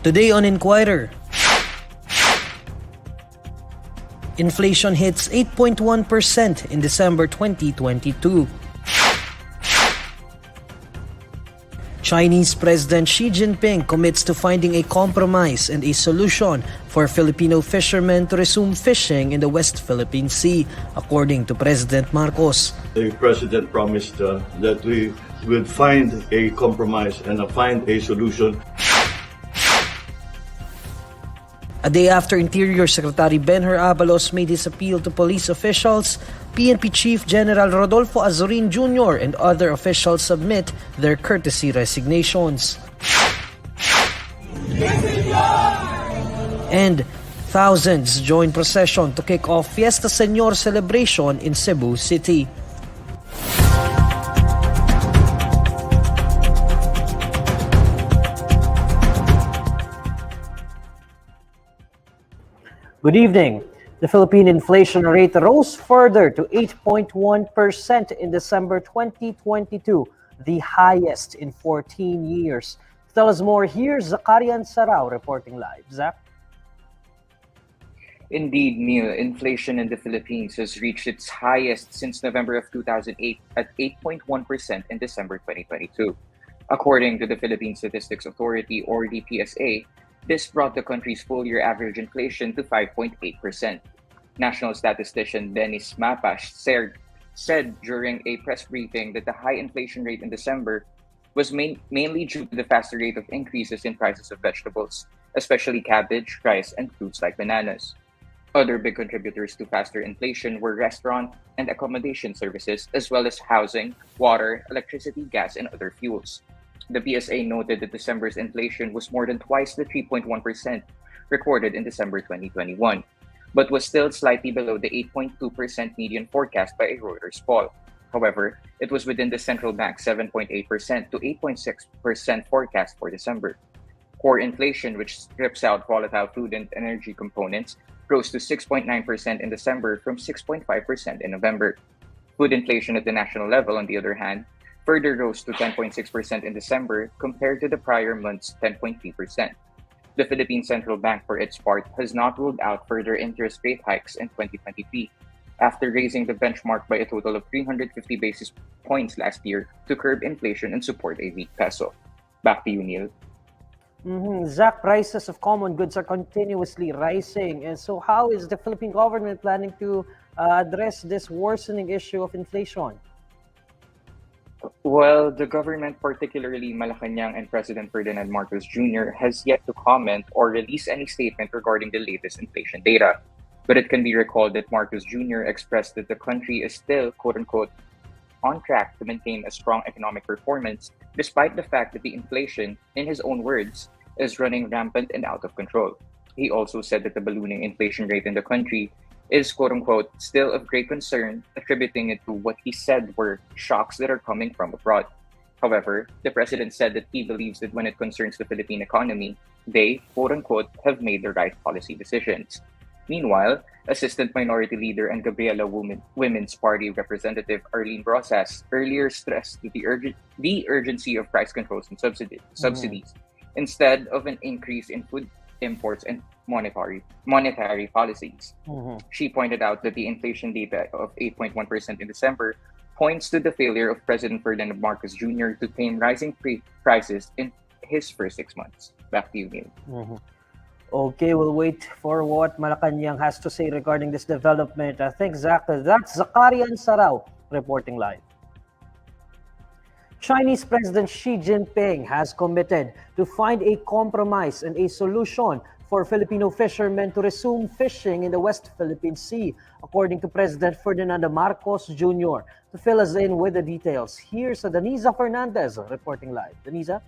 Today on Inquirer, inflation hits 8.1% in December 2022. Chinese President Xi Jinping commits to finding a compromise and a solution for Filipino fishermen to resume fishing in the West Philippine Sea, according to President Marcos. The President promised that we would find a compromise and find a solution. A day after Interior Secretary Benher Abalos made his appeal to police officials, PNP Chief General Rodolfo Azurin Jr. and other officials submit their courtesy resignations. And thousands join procession to kick off Fiesta Señor celebration in Cebu City. Good evening. The Philippine inflation rate rose further to 8.1% in December 2022, the highest in 14 years. To tell us more, here's Zacarian Sarao reporting live. Zach? Indeed, Neil, inflation in the Philippines has reached its highest since November of 2008 at 8.1% in December 2022. According to the Philippine Statistics Authority, or the PSA, this brought the country's full-year average inflation to 5.8%. National statistician Dennis Mapash said during a press briefing that the high inflation rate in December was mainly due to the faster rate of increases in prices of vegetables, especially cabbage, rice, and fruits like bananas. Other big contributors to faster inflation were restaurant and accommodation services, as well as housing, water, electricity, gas, and other fuels. The PSA noted that December's inflation was more than twice the 3.1% recorded in December 2021, but was still slightly below the 8.2% median forecast by a Reuters poll. However, it was within the central bank's 7.8% to 8.6% forecast for December. Core inflation, which strips out volatile food and energy components, rose to 6.9% in December from 6.5% in November. Food inflation at the national level, on the other hand, further rose to 10.6% in December compared to the prior month's 10.3%. The Philippine Central Bank, for its part, has not ruled out further interest rate hikes in 2023, after raising the benchmark by a total of 350 basis points last year to curb inflation and support a weak peso. Back to you, Neil. Zach, prices of common goods are continuously rising. And so how is the Philippine government planning to address this worsening issue of inflation? Well, the government, particularly Malacanang and President Ferdinand Marcos Jr., has yet to comment or release any statement regarding the latest inflation data. But it can be recalled that Marcos Jr. expressed that the country is still, quote-unquote, on track to maintain a strong economic performance, despite the fact that the inflation, in his own words, is running rampant and out of control. He also said that the ballooning inflation rate in the country is, quote-unquote, still of great concern, attributing it to what he said were shocks that are coming from abroad. However, the president said that he believes that when it concerns the Philippine economy, they, quote-unquote, have made the right policy decisions. Meanwhile, Assistant Minority Leader and Gabriela Women's Party Representative Arlene Rosas earlier stressed that the urgency of price controls and subsidies instead of an increase in food imports and monetary policies. She pointed out that the inflation data of 8.1% in December points to the failure of President Ferdinand Marcos Jr. to tame rising prices in his first 6 months. Back to you, Neil. Okay, we'll wait for what Malacanang has to say regarding this development. I think, Zach, that's Zacarian Sarao reporting live. Chinese President Xi Jinping has committed to find a compromise and a solution for Filipino fishermen to resume fishing in the West Philippine Sea, according to President Ferdinand Marcos Jr. To fill us in with the details, here's Denisa Fernandez reporting live. Denisa?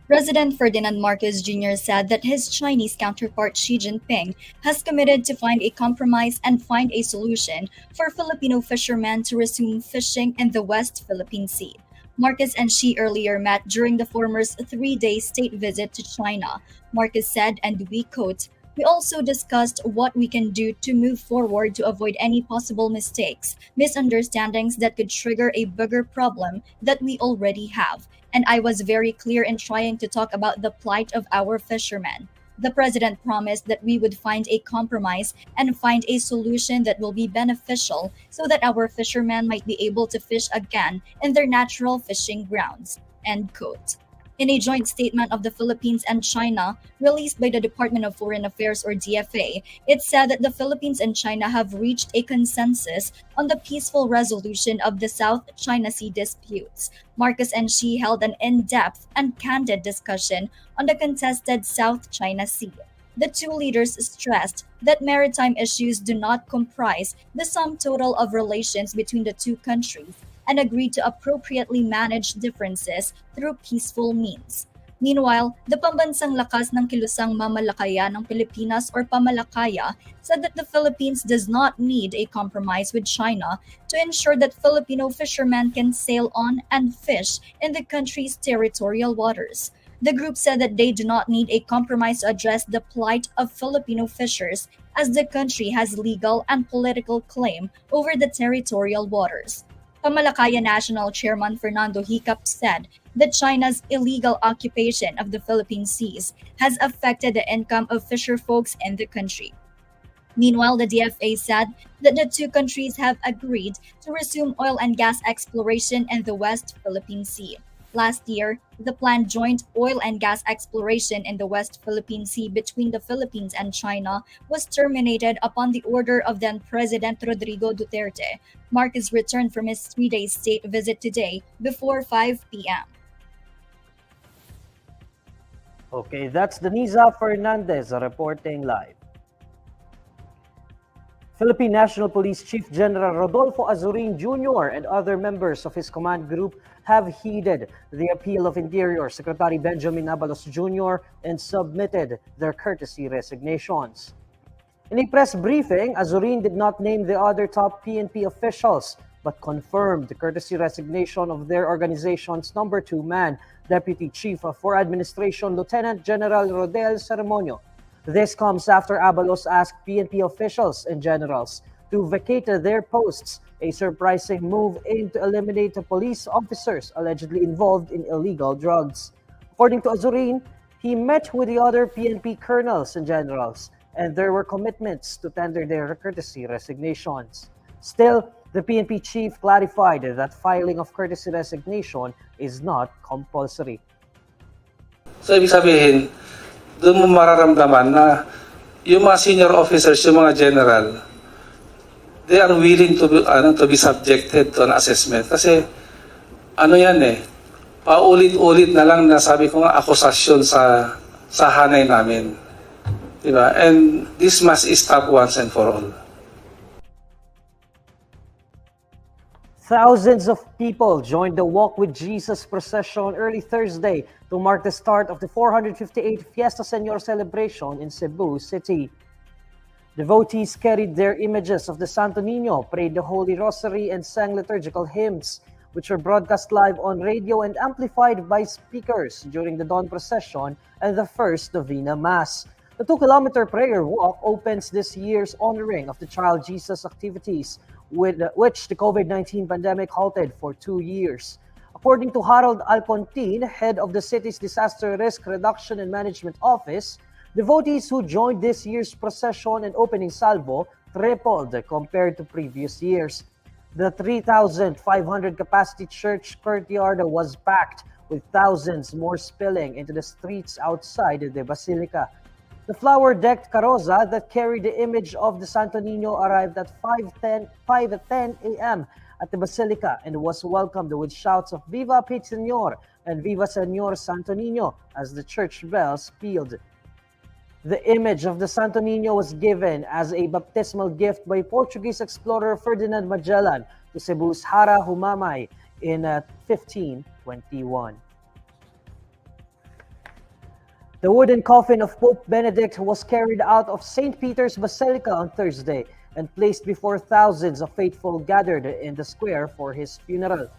President Ferdinand Marcos Jr. said that his Chinese counterpart Xi Jinping has committed to find a compromise and find a solution for Filipino fishermen to resume fishing in the West Philippine Sea. Marcos and Xi earlier met during the former's 3-day state visit to China. Marcos said, and we quote, We also discussed what we can do to move forward to avoid any possible mistakes, misunderstandings that could trigger a bigger problem that we already have. And I was very clear in trying to talk about the plight of our fishermen. The president promised that we would find a compromise and find a solution that will be beneficial so that our fishermen might be able to fish again in their natural fishing grounds. End quote. In a joint statement of the Philippines and China released by the Department of Foreign Affairs or DFA, it said that the Philippines and China have reached a consensus on the peaceful resolution of the South China Sea disputes. Marcos and Xi held an in-depth and candid discussion on the contested South China Sea. The two leaders stressed that maritime issues do not comprise the sum total of relations between the two countries and agreed to appropriately manage differences through peaceful means. Meanwhile, the Pambansang Lakas ng Kilusang Mamalakaya ng Pilipinas or Pamalakaya said that the Philippines does not need a compromise with China to ensure that Filipino fishermen can sail on and fish in the country's territorial waters. The group said that they do not need a compromise to address the plight of Filipino fishers as the country has legal and political claim over the territorial waters. Pamalakaya National Chairman Fernando Hicap said that China's illegal occupation of the Philippine seas has affected the income of fisherfolks in the country. Meanwhile, the DFA said that the two countries have agreed to resume oil and gas exploration in the West Philippine Sea. Last year, the planned joint oil and gas exploration in the West Philippine Sea between the Philippines and China was terminated upon the order of then President Rodrigo Duterte. Marcos returned from his 3-day state visit today before 5 p.m. Okay, that's Denisa Fernandez reporting live. Philippine National Police Chief General Rodolfo Azurin Jr. and other members of his command group have heeded the appeal of Interior Secretary Benjamin Abalos Jr. and submitted their courtesy resignations. In a press briefing, Azurin did not name the other top PNP officials but confirmed the courtesy resignation of their organization's number 2 man, Deputy Chief for Administration Lieutenant General Rodel Ceremonio. This comes after Abalos asked PNP officials and generals to vacate their posts, a surprising move aimed to eliminate the police officers allegedly involved in illegal drugs. According to Azurin, he met with the other PNP colonels and generals, and there were commitments to tender their courtesy resignations. Still, the PNP chief clarified that filing of courtesy resignation is not compulsory. So, ibig sabihin, doon mo mararamdaman na yung mga senior officers, yung mga general, they are willing to be subjected to an assessment. Kasi, yan paulit-ulit na lang na sabi ko nga, akusasyon sa hanay namin. Diba? And this must stop once and for all. Thousands of people joined the Walk with Jesus procession early Thursday to mark the start of the 458th Fiesta Señor celebration in Cebu City. Devotees carried their images of the Santo Niño, prayed the Holy Rosary, and sang liturgical hymns, which were broadcast live on radio and amplified by speakers during the dawn procession and the first Novena Mass. The 2-kilometer prayer walk opens this year's honoring of the Child Jesus activities, with which the COVID-19 pandemic halted for 2 years. According to Harold Alcontin, head of the city's Disaster Risk Reduction and Management Office, devotees who joined this year's procession and opening salvo tripled compared to previous years. The 3,500 capacity church courtyard was packed, with thousands more spilling into the streets outside the basilica. The flower-decked carroza that carried the image of the Santo Niño arrived at 5:10 a.m. at the Basilica and was welcomed with shouts of Viva Plight Señor and Viva Señor Santo Niño as the church bells pealed. The image of the Santo Niño was given as a baptismal gift by Portuguese explorer Ferdinand Magellan to Cebu's Hara Humamay in 1521. The wooden coffin of Pope Benedict was carried out of St. Peter's Basilica on Thursday and placed before thousands of faithful gathered in the square for his funeral.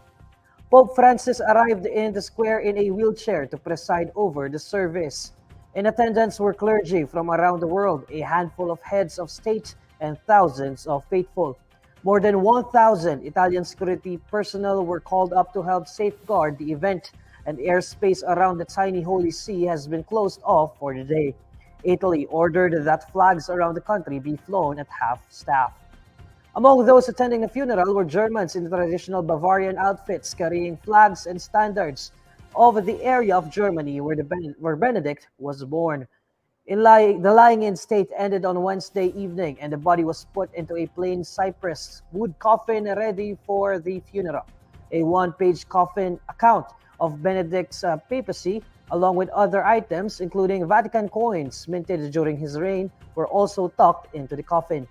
Pope Francis arrived in the square in a wheelchair to preside over the service. In attendance were clergy from around the world, a handful of heads of state, and thousands of faithful. More than 1,000 Italian security personnel were called up to help safeguard the event, and airspace around the tiny Holy See has been closed off for the day. Italy ordered that flags around the country be flown at half-staff. Among those attending the funeral were Germans in traditional Bavarian outfits carrying flags and standards of the area of Germany where Benedict was born. The lying-in state ended on Wednesday evening, and the body was put into a plain cypress wood coffin ready for the funeral. A one-page coffin account of Benedict's papacy, along with other items, including Vatican coins minted during his reign, were also tucked into the coffin.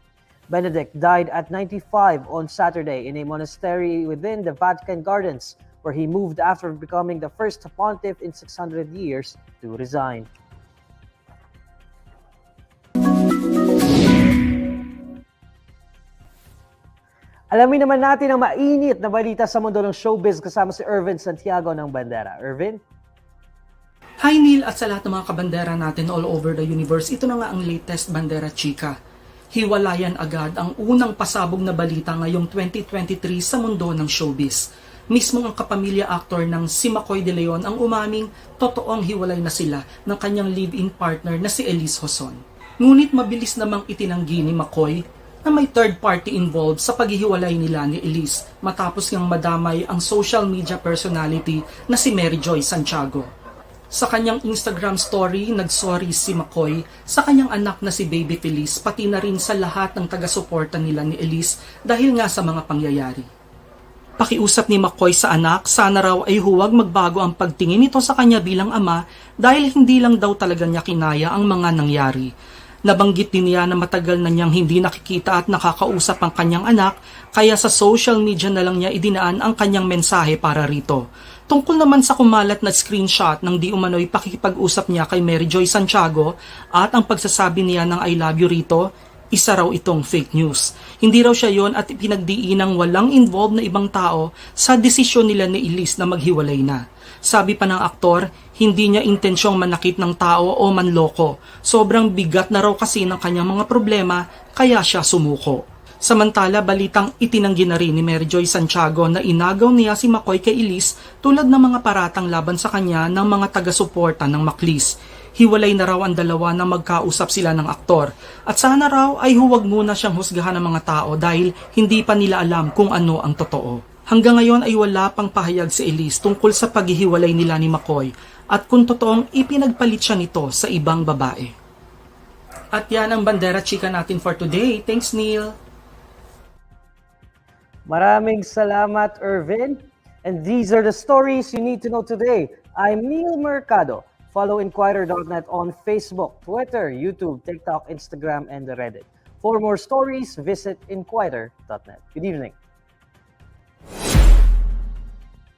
Benedict died at 95 on Saturday in a monastery within the Vatican Gardens, where he moved after becoming the first pontiff in 600 years to resign. Alamin naman natin ang mainit na balita sa mundo ng showbiz kasama si Irvin Santiago ng Bandera. Irvin? Hi Neil at sa lahat ng mga kabandera natin all over the universe. Ito na nga ang latest Bandera Chika. Hiwalayan agad ang unang pasabog na balita ngayong 2023 sa mundo ng showbiz. Mismong ang kapamilya actor ng si McCoy De Leon ang umaming totoong hiwalay na sila ng kanyang live-in partner na si Elise Hoson. Ngunit mabilis namang itinanggi ni McCoy na may third party involved sa paghihiwalay nila ni Elise matapos ngang madamay ang social media personality na si Mary Joy Santiago. Sa kanyang Instagram story, nagsorry si McCoy sa kanyang anak na si Baby Feliz pati na rin sa lahat ng taga-suporta nila ni Elise dahil nga sa mga pangyayari. Pakiusap ni McCoy sa anak, sana raw ay huwag magbago ang pagtingin nito sa kanya bilang ama dahil hindi lang daw talaga niya kinaya ang mga nangyari. Nabanggit din niya na matagal na niyang hindi nakikita at nakakausap ang kanyang anak kaya sa social media na lang niya idinaan ang kanyang mensahe para rito. Tungkol naman sa kumalat na screenshot ng di umano'y pakikipag-usap niya kay Mary Joy Santiago at ang pagsasabi niya ng I love you rito, isa raw itong fake news. Hindi raw siya yon at pinagdiinang walang involved na ibang tao sa desisyon nila ni Elise na maghiwalay na. Sabi pa ng aktor, hindi niya intensyong manakit ng tao o manloko. Sobrang bigat na raw kasi ng kanyang mga problema kaya siya sumuko. Samantala, balitang itinanggi na rin ni Mary Joy Santiago na inagaw niya si McCoy kay Elise tulad ng mga paratang laban sa kanya ng mga taga-suporta ng Maclis. Hiwalay na raw ang dalawa na magkausap sila ng aktor. At sana raw ay huwag muna siyang husgahan ng mga tao dahil hindi pa nila alam kung ano ang totoo. Hanggang ngayon ay wala pang pahayag si Elise tungkol sa paghihiwalay nila ni McCoy at kung totoong ipinagpalit siya nito sa ibang babae. At yan ang Bandera Chika natin for today. Thanks, Neil! Maraming salamat, Irvin. And these are the stories you need to know today. I'm Neil Mercado. Follow INQUIRER.net on Facebook, Twitter, YouTube, TikTok, Instagram, and Reddit. For more stories, visit INQUIRER.net. Good evening.